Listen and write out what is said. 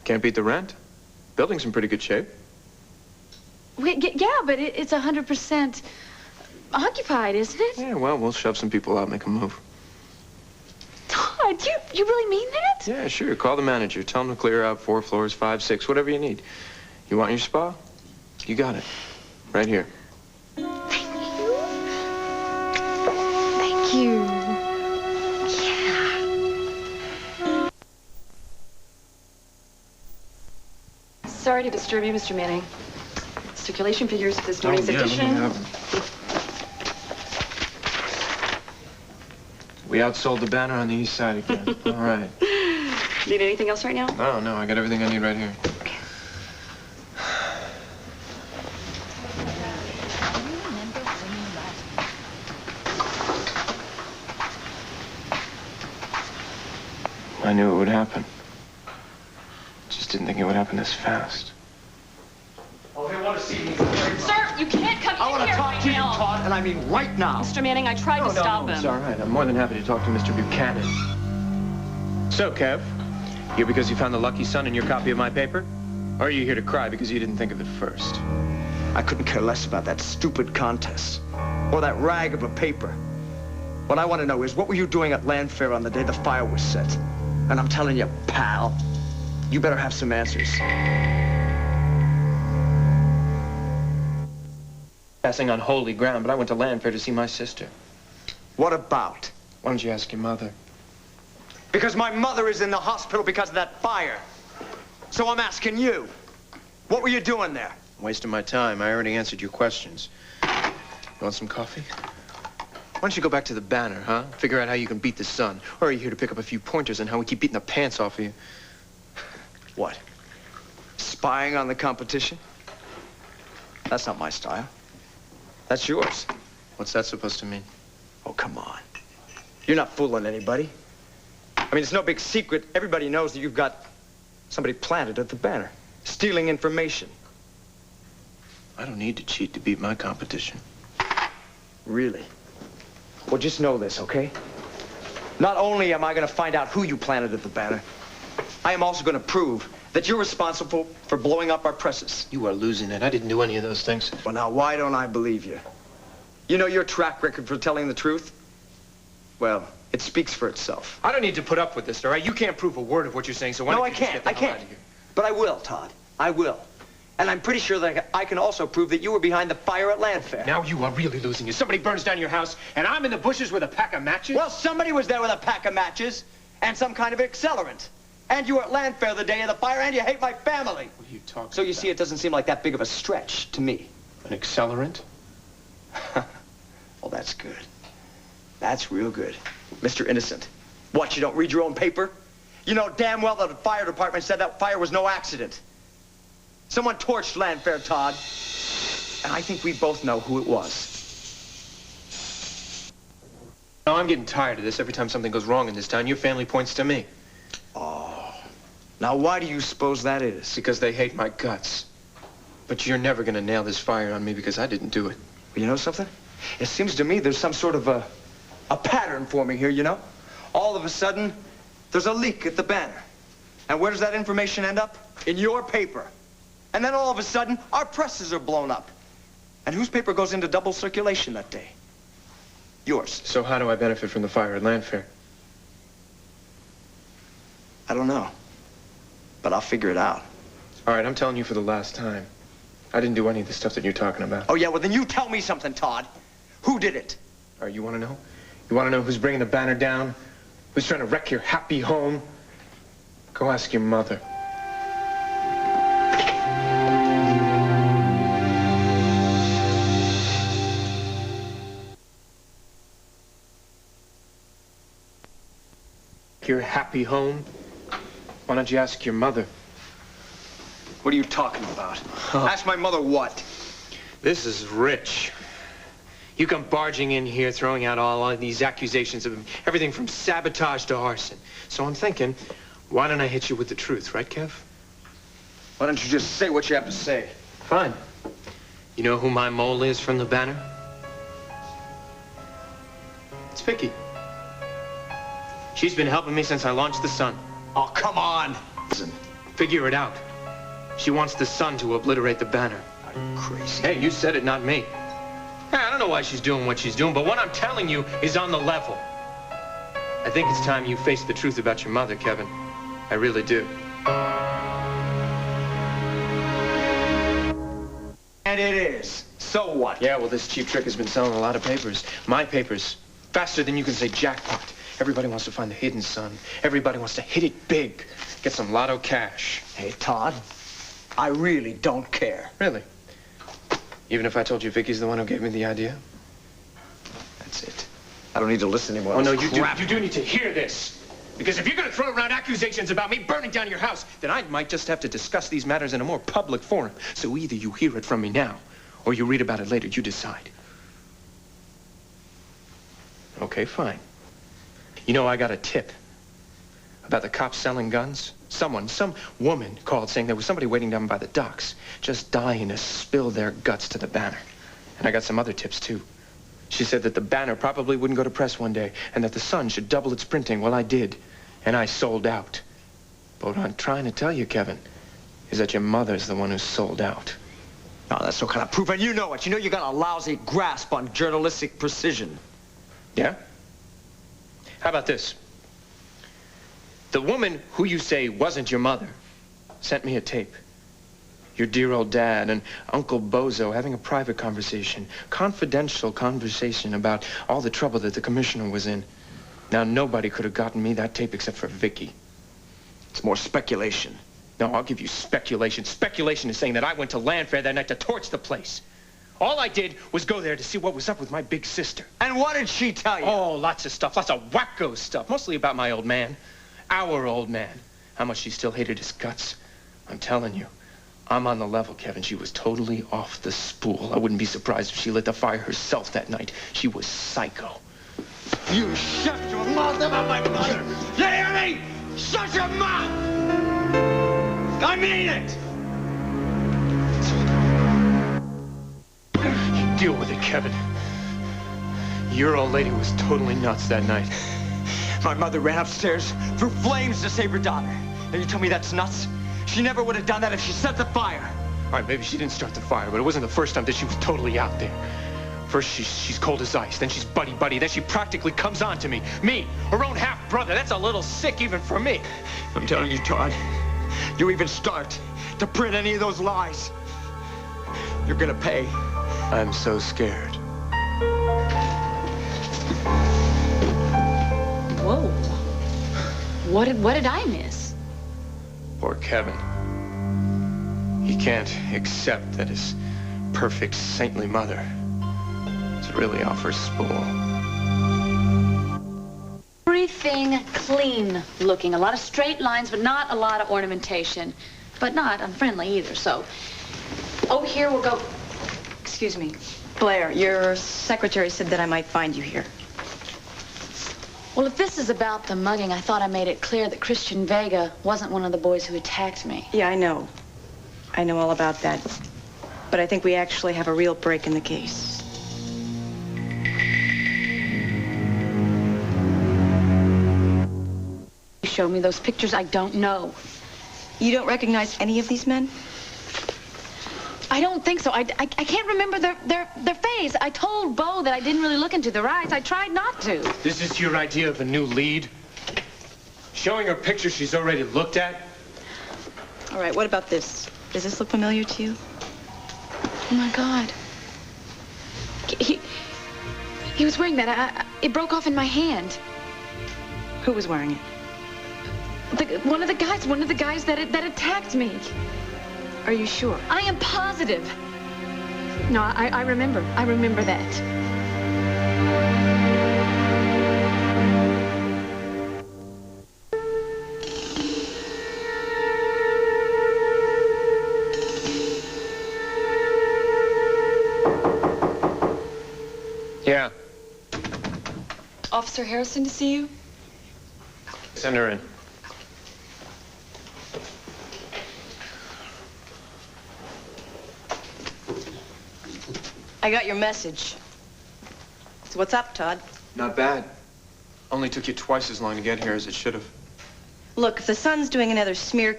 Can't beat the rent. Building's in pretty good shape. Wait, yeah, but it's 100% occupied, isn't it? Yeah, well, we'll shove some people out, make a move. Todd, you really mean that? Yeah, sure. Call the manager. Tell him to clear out 4 floors, 5, 6, whatever you need. You want your spa? You got it. Right here. Thank you. Thank you. Yeah. Sorry to disturb you, Mr. Manning. Circulation figures for this morning's edition. We outsold the Banner on the east side again. All right. Need anything else right now? No, I got everything I need right here. Okay. I knew it would happen. Just didn't think it would happen this fast. Oh, they want to see me. Sir, you can't come in here I want to talk to you, now. Todd, and I mean right now. Mr. Manning, I tried to stop him. It's all right. I'm more than happy to talk to Mr. Buchanan. So, Kev, here because you found the lucky son in your copy of my paper? Or are you here to cry because you didn't think of it first? I couldn't care less about that stupid contest. Or that rag of a paper. What I want to know is, what were you doing at Llanfair on the day the fire was set? And I'm telling you, pal, you better have some answers. Passing on holy ground, but I went to Llanfair to see my sister. What about? Why don't you ask your mother? Because my mother is in the hospital because of that fire. So I'm asking you, what were you doing there? I'm wasting my time. I already answered your questions. You want some coffee? Why don't you go back to the Banner, huh? Figure out how you can beat the sun. Or are you here to pick up a few pointers on how we keep beating the pants off of you? What? Spying on the competition? That's not my style. That's yours. What's that supposed to mean? Oh, come on. You're not fooling anybody. I mean, it's no big secret. Everybody knows that you've got somebody planted at the Banner, stealing information. I don't need to cheat to beat my competition. Really? Well, just know this, okay? Not only am I going to find out who you planted at the Banner, I am also going to prove that you're responsible for blowing up our presses. You are losing it. I didn't do any of those things. Well, now, why don't I believe you? You know your track record for telling the truth? Well, it speaks for itself. I don't need to put up with this, all right? You can't prove a word of what you're saying, so why No, don't I you just can't. get the hell out of here? But I will, Todd. I will. And I'm pretty sure that I can also prove that you were behind the fire at Llanfair. Now you are really losing it. Somebody burns down your house, and I'm in the bushes with a pack of matches? Well, somebody was there with a pack of matches and some kind of accelerant. And you were at Llanfair the day of the fire, and you hate my family. What are you talking about? So you see, it doesn't seem like that big of a stretch to me. An accelerant? Well, that's good. That's real good. Mr. Innocent. What, you don't read your own paper? You know damn well that the fire department said that fire was no accident. Someone torched Llanfair, Todd. And I think we both know who it was. No, I'm getting tired of this. Every time something goes wrong in this town, your family points to me. Oh. Now, why do you suppose that is? Because they hate my guts. But you're never going to nail this fire on me because I didn't do it. Well, you know something? It seems to me there's some sort of a pattern forming here, you know? All of a sudden, there's a leak at the Banner. And where does that information end up? In your paper. And then all of a sudden, our presses are blown up. And whose paper goes into double circulation that day? Yours. So how do I benefit from the fire at Llanfair? I don't know. But I'll figure it out. All right, I'm telling you for the last time. I didn't do any of the stuff that you're talking about. Oh, yeah? Well, then you tell me something, Todd. Who did it? All right, you want to know? You want to know who's bringing the Banner down? Who's trying to wreck your happy home? Go ask your mother. Your happy home? Why don't you ask your mother? What are you talking about? Ask my mother what? This is rich. You come barging in here, throwing out all of these accusations of everything from sabotage to arson. So I'm thinking, why don't I hit you with the truth, right, Kev? Why don't you just say what you have to say? Fine. You know who my mole is from the Banner? It's Vicki. She's been helping me since I launched the sun. Oh, come on. Listen, Figure it out. She wants the sun to obliterate the banner. Are you crazy? Hey, you said it, not me. Hey, I don't know why she's doing what she's doing, but what I'm telling you is on the level. I think it's time you face the truth about your mother, Kevin. I really do. And it is. So what? Yeah, well, this cheap trick has been selling a lot of papers. My papers. Faster than you can say jackpot. Everybody wants to find the hidden sun. Everybody wants to hit it big. Get some lotto cash. Hey, Todd, I really don't care. Really? Even if I told you Vicky's the one who gave me the idea? That's it. I don't need to listen anymore. Oh, no, you do need to hear this. Because if you're going to throw around accusations about me burning down your house, then I might just have to discuss these matters in a more public forum. So either you hear it from me now, or you read about it later. You decide. Okay, fine. You know, I got a tip about the cops selling guns. Some woman called saying there was somebody waiting down by the docks, just dying to spill their guts to the banner. And I got some other tips, too. She said that the banner probably wouldn't go to press one day, and that the Sun should double its printing. Well, I did, and I sold out. But what I'm trying to tell you, Kevin, is that your mother's the one who sold out. No, that's no kind of proof, and you know it. You know you got a lousy grasp on journalistic precision. Yeah? How about this? The woman who you say wasn't your mother sent me a tape. Your dear old dad and Uncle Bozo having a private conversation, confidential conversation about all the trouble that the commissioner was in. Now, nobody could have gotten me that tape except for Vicki. It's more speculation. No, I'll give you speculation. Speculation is saying that I went to Llanfair that night to torch the place. All I did was go there to see what was up with my big sister. And what did she tell you? Oh, lots of stuff. Lots of wacko stuff. Mostly about my old man. Our old man. How much she still hated his guts. I'm telling you. I'm on the level, Kevin. She was totally off the spool. I wouldn't be surprised if she lit the fire herself that night. She was psycho. You shut your mouth about my mother! You hear me? Shut your mouth! I mean it! Deal with it, Kevin. Your old lady was totally nuts that night. My mother ran upstairs through flames to save her daughter. And you tell me that's nuts? She never would have done that if she set the fire. All right, maybe she didn't start the fire, but it wasn't the first time that she was totally out there. First, she's cold as ice. Then she's buddy-buddy. Then she practically comes on to me. Me, her own half-brother. That's a little sick even for me. I'm telling you, Todd, you even start to print any of those lies, you're gonna pay. I'm so scared. Whoa. What did I miss? Poor Kevin. He can't accept that his perfect, saintly mother is really off her spool. Everything clean looking. A lot of straight lines, but not a lot of ornamentation. But not unfriendly either, so. Oh, here we'll go. Excuse me. Blair, your secretary said that I might find you here. Well, if this is about the mugging, I thought I made it clear that Christian Vega wasn't one of the boys who attacked me. Yeah, I know. I know all about that. But I think we actually have a real break in the case. You showed me those pictures. I don't know. You don't recognize any of these men? I don't think so. I can't remember their face. I told Bo that I didn't really look into their eyes. I tried not to. This is your idea of a new lead? Showing her pictures she's already looked at? All right, what about this? Does this look familiar to you? Oh, my God. He was wearing that. It broke off in my hand. Who was wearing it? One of the guys that attacked me. Are you sure? I am positive. No, I remember. I remember that. Yeah. Officer Harrison to see you? Send her in. I got your message. So what's up, Todd? Not bad. Only took you twice as long to get here as it should have. Look, if the Sun's doing another smear